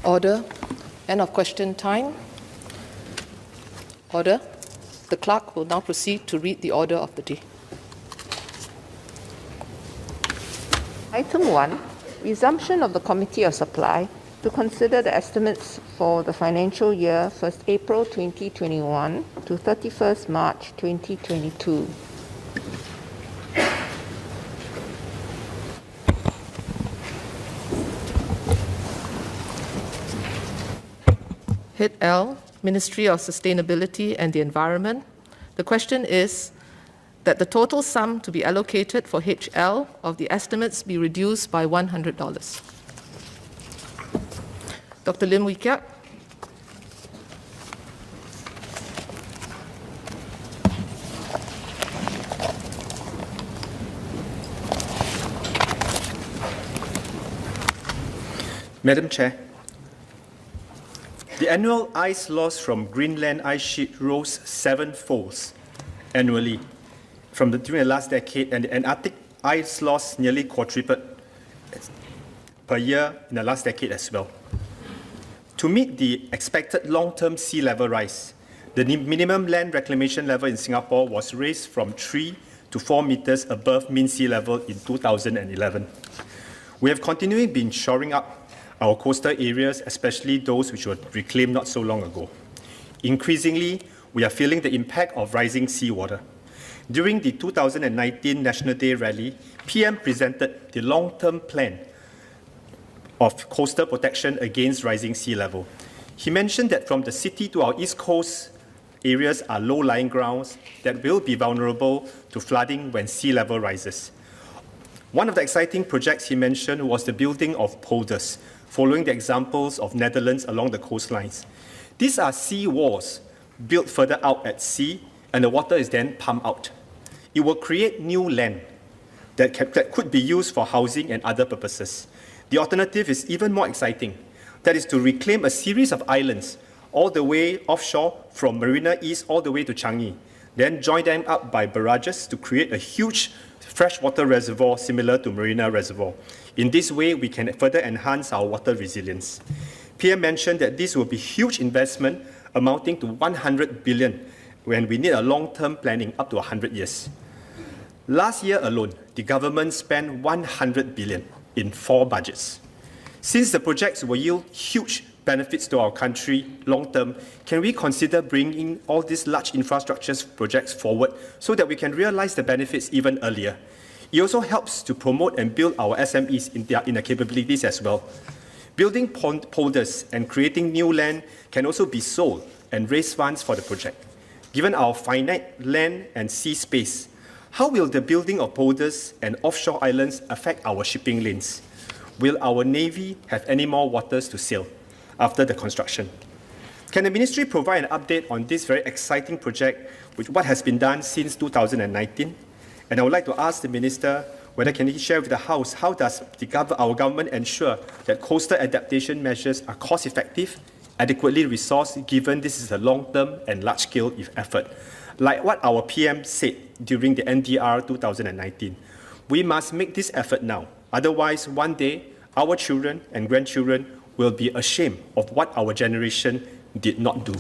Order. End of question time. Order. The clerk will now proceed to read the order of the day. Item 1, resumption of the Committee of Supply to consider the estimates for the financial year 1st April 2021 to 31st March 2022. Head L, Ministry of Sustainability and the Environment. The question is that the total sum to be allocated for HL of the estimates be reduced by $100. Dr. Lim Wee Kiak. Madam Chair, the annual ice loss from Greenland ice sheet rose 7-fold annually during the last decade, and the Antarctic ice loss nearly quadrupled per year in the last decade as well. To meet the expected long-term sea level rise, the minimum land reclamation level in Singapore was raised from 3 to 4 meters above mean sea level in 2011. We have continually been shoring up our coastal areas, especially those which were reclaimed not so long ago. Increasingly, we are feeling the impact of rising seawater. During the 2019 National Day rally, PM presented the long-term plan of coastal protection against rising sea level. He mentioned that from the city to our east coast areas are low-lying grounds that will be vulnerable to flooding when sea level rises. One of the exciting projects he mentioned was the building of polders, following the examples of Netherlands along the coastlines. These are sea walls built further out at sea, and the water is then pumped out. It will create new land that could be used for housing and other purposes. The alternative is even more exciting. That is to reclaim a series of islands all the way offshore from Marina East all the way to Changi, then join them up by barrages to create a huge freshwater reservoir similar to Marina Reservoir. In this way, we can further enhance our water resilience. PM mentioned that this will be huge investment amounting to 100 billion when we need a long-term planning up to 100 years. Last year alone, the government spent 100 billion in 4 budgets. Since the projects will yield huge benefits to our country long-term, can we consider bringing all these large infrastructure projects forward so that we can realize the benefits even earlier? It also helps to promote and build our SMEs in their capabilities as well. Building polders and creating new land can also be sold and raise funds for the project. Given our finite land and sea space, how will the building of polders and offshore islands affect our shipping lanes? Will our Navy have any more waters to sail after the construction? Can the Ministry provide an update on this very exciting project, what has been done since 2019? And I would like to ask the Minister whether can he share with the House how does our government ensure that coastal adaptation measures are cost-effective, adequately resourced, given this is a long-term and large-scale effort. Like what our PM said during the NDR 2019, we must make this effort now. Otherwise, one day, our children and grandchildren will be ashamed of what our generation did not do.